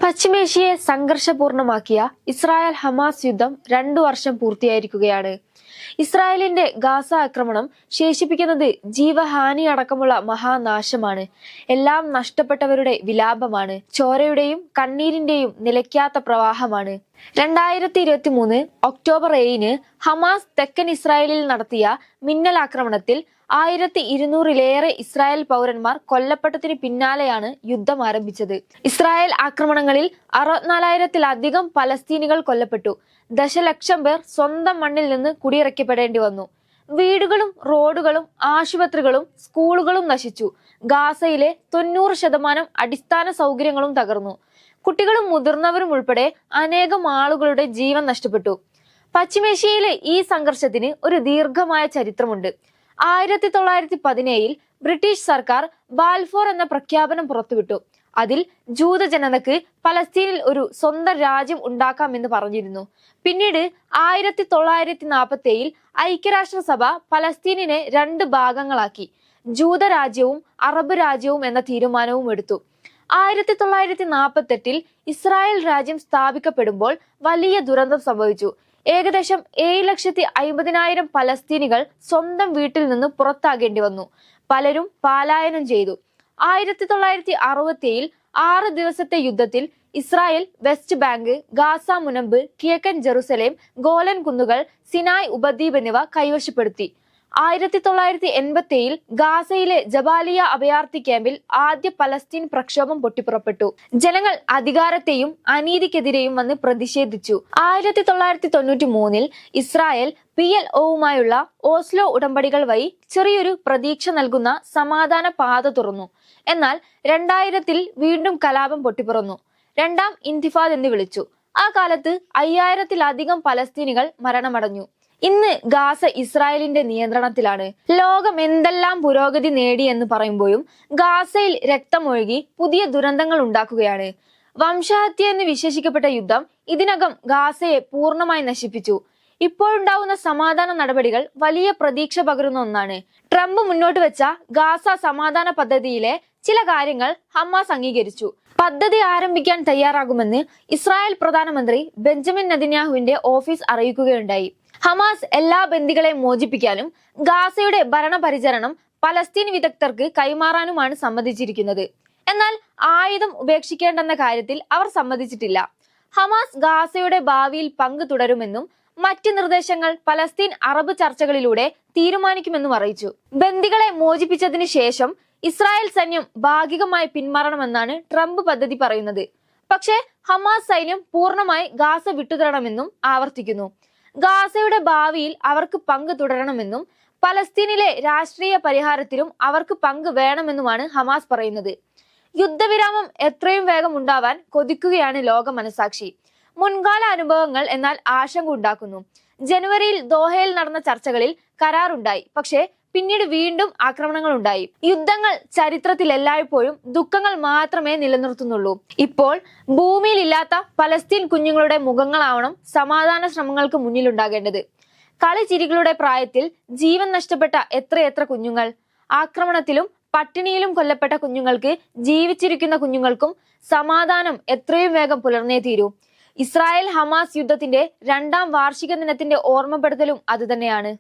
പശ്ചിമേഷ്യയെ സംഘർഷപൂർണമാക്കിയ Israel Hamas യുദ്ധം 2 വർഷം പൂർത്തിയായിരിക്കുകയാണ്. ഇസ്രായേലിന്റെ ഗാസ ആക്രമണം ശേഷിപ്പിക്കുന്നത് ജീവഹാനി അടക്കമുള്ള മഹാനാശമാണ്. എല്ലാം നഷ്ടപ്പെട്ടവരുടെ വിലാപമാണ്. ചോരയുടെയും കണ്ണീരിന്റെയും നിലയ്ക്കാത്ത പ്രവാഹമാണ്. 2023 ഒക്ടോബർ 7 ഹമാസ് തെക്കൻ ഇസ്രായേലിൽ നടത്തിയ മിന്നലാക്രമണത്തിൽ 1200-ലേറെ ഇസ്രായേൽ പൗരന്മാർ കൊല്ലപ്പെട്ടതിന് പിന്നാലെയാണ് യുദ്ധം ആരംഭിച്ചത്. ഇസ്രായേൽ ആക്രമണങ്ങളിൽ 64,000-ത്തിലധികം പലസ്തീനികൾ കൊല്ലപ്പെട്ടു. ദശലക്ഷം പേർ സ്വന്തം മണ്ണിൽ നിന്ന് കുടിയിറക്കപ്പെടേണ്ടി വന്നു. വീടുകളും റോഡുകളും ആശുപത്രികളും സ്കൂളുകളും നശിച്ചു. ഗാസയിലെ 90% അടിസ്ഥാന സൗകര്യങ്ങളും തകർന്നു. കുട്ടികളും മുതിർന്നവരും ഉൾപ്പെടെ അനേകം ആളുകളുടെ ജീവൻ നഷ്ടപ്പെട്ടു. പശ്ചിമേഷ്യയിലെ ഈ സംഘർഷത്തിന് ഒരു ദീർഘമായ ചരിത്രമുണ്ട്. 1917 ബ്രിട്ടീഷ് സർക്കാർ ബാൽഫോർ എന്ന പ്രഖ്യാപനം പുറത്തുവിട്ടു. അതിൽ ജൂത ജനതയ്ക്ക് പലസ്തീനിൽ ഒരു സ്വന്തം രാജ്യം ഉണ്ടാക്കാമെന്ന് പറഞ്ഞിരുന്നു. പിന്നീട് 1947 ഐക്യരാഷ്ട്രസഭ പലസ്തീനിനെ 2 ഭാഗങ്ങളാക്കി. ജൂത രാജ്യവും അറബ് രാജ്യവും എന്ന തീരുമാനവും എടുത്തു. 1948 ഇസ്രായേൽ രാജ്യം സ്ഥാപിക്കപ്പെടുമ്പോൾ വലിയ ദുരന്തം സംഭവിച്ചു. ഏകദേശം 7,50,000 പലസ്തീനികൾ സ്വന്തം വീട്ടിൽ നിന്ന് പുറത്താകേണ്ടി വന്നു. പലരും പലായനം ചെയ്തു. 1967 6 ദിവസത്തെ യുദ്ധത്തിൽ ഇസ്രായേൽ വെസ്റ്റ് ബാങ്ക്, ഗാസ മുനമ്പ്, കിഴക്കൻ ജെറുസലേം, ഗോലൻ കുന്നുകൾ, സിനായ് ഉപദ്വീപ് എന്നിവ കൈവശപ്പെടുത്തി. 1987 ഗാസയിലെ ജബാലിയ അഭയാർത്ഥി ക്യാമ്പിൽ ആദ്യ പലസ്തീൻ പ്രക്ഷോഭം പൊട്ടിപ്പുറപ്പെട്ടു. ജനങ്ങൾ അധികാരത്തെയും അനീതിക്കെതിരെയും വന്ന് പ്രതിഷേധിച്ചു. 1993 ഇസ്രായേൽ PLOവുമായുള്ള ഓസ്ലോ ഉടമ്പടികൾ വഴി ചെറിയൊരു പ്രതീക്ഷ നൽകുന്ന സമാധാന പാത തുറന്നു. എന്നാൽ 2000 വീണ്ടും കലാപം പൊട്ടിപ്പുറന്നു. രണ്ടാം ഇന്തിഫാദ എന്ന് വിളിച്ചു. ആ കാലത്ത് 5000-ത്തിലധികം പലസ്തീനികൾ മരണമടഞ്ഞു. ഇന്ന് ഗാസ ഇസ്രായേലിന്റെ നിയന്ത്രണത്തിലാണ്. ലോകം എന്തെല്ലാം പുരോഗതി നേടി എന്ന് പറയുമ്പോഴും ഗാസയിൽ രക്തമൊഴുകി പുതിയ ദുരന്തങ്ങൾ ഉണ്ടാക്കുകയാണ്. വംശഹത്യ എന്ന് വിശേഷിക്കപ്പെട്ട യുദ്ധം ഇതിനകം ഗാസയെ പൂർണ്ണമായി നശിപ്പിച്ചു. ഇപ്പോഴുണ്ടാവുന്ന സമാധാന നടപടികൾ വലിയ പ്രതീക്ഷ പകരുന്ന ഒന്നാണ്. ട്രംപ് മുന്നോട്ട് വെച്ച ഗാസ സമാധാന പദ്ധതിയിലെ ചില കാര്യങ്ങൾ ഹമാസ് അംഗീകരിച്ചു. പദ്ധതി ആരംഭിക്കാൻ തയ്യാറാകുമെന്ന് ഇസ്രായേൽ പ്രധാനമന്ത്രി ബെഞ്ചമിൻ നെതന്യാഹുവിന്റെ ഓഫീസ് അറിയിക്കുകയുണ്ടായി. ഹമാസ് എല്ലാ ബന്ദികളെയും മോചിപ്പിക്കാനും ഗാസയുടെ ഭരണപരിചരണം പലസ്തീൻ വിദഗ്ധർക്ക് കൈമാറാനുമാണ് സമ്മതിച്ചിരിക്കുന്നത്. എന്നാൽ ആയുധം ഉപേക്ഷിക്കേണ്ടെന്ന കാര്യത്തിൽ അവർ സമ്മതിച്ചിട്ടില്ല. ഹമാസ് ഗാസയുടെ ഭാവിയിൽ പങ്ക് തുടരുമെന്നും മറ്റ് നിർദ്ദേശങ്ങൾ പലസ്തീൻ അറബ് ചർച്ചകളിലൂടെ തീരുമാനിക്കുമെന്നും അറിയിച്ചു. ബന്ദികളെ മോചിപ്പിച്ചതിന് ശേഷം ഇസ്രായേൽ സൈന്യം ഭാഗികമായി പിന്മാറണമെന്നാണ് ട്രംപ് പദ്ധതി പറയുന്നത്. പക്ഷേ ഹമാസ് സൈന്യം പൂർണ്ണമായി ഗാസ വിട്ടുതരണമെന്നും ആവർത്തിക്കുന്നു. ഗാസയുടെ ഭാവിയിൽ അവർക്ക് പങ്ക് തുടരണമെന്നും പലസ്തീനിലെ രാഷ്ട്രീയ പരിഹാരത്തിലും അവർക്ക് പങ്ക് വേണമെന്നുമാണ് ഹമാസ് പറയുന്നത്. യുദ്ധവിരാമം എത്രയും വേഗം ഉണ്ടാവാൻ കൊതിക്കുകയാണ് ലോക മനസാക്ഷി. മുൻകാല അനുഭവങ്ങൾ എന്നാൽ ആശങ്ക ഉണ്ടാക്കുന്നു. ജനുവരിയിൽ ദോഹയിൽ നടന്ന ചർച്ചകളിൽ കരാറുണ്ടായി. പക്ഷേ പിന്നീട് വീണ്ടും ആക്രമണങ്ങൾ ഉണ്ടായി. യുദ്ധങ്ങൾ ചരിത്രത്തിൽ എല്ലായ്പ്പോഴും ദുഃഖങ്ങൾ മാത്രമേ നിലനിർത്തുന്നുള്ളൂ. ഇപ്പോൾ ഭൂമിയിൽ ഇല്ലാത്ത പലസ്തീൻ കുഞ്ഞുങ്ങളുടെ മുഖങ്ങളാവണം സമാധാന ശ്രമങ്ങൾക്ക് മുന്നിലുണ്ടാകേണ്ടത്. കളിച്ചിരികളുടെ പ്രായത്തിൽ ജീവൻ നഷ്ടപ്പെട്ട എത്രയെത്ര കുഞ്ഞുങ്ങൾ! ആക്രമണത്തിലും പട്ടിണിയിലും കൊല്ലപ്പെട്ട കുഞ്ഞുങ്ങൾക്ക് ജീവിച്ചിരിക്കുന്ന കുഞ്ഞുങ്ങൾക്കും സമാധാനം എത്രയും വേഗം പുലർന്നേ തീരൂ. ഇസ്രായേൽ ഹമാസ് യുദ്ധത്തിന്റെ 2ാം വാർഷിക ദിനത്തിന്റെ ഓർമ്മപ്പെടുത്തലും അതുതന്നെയാണ്.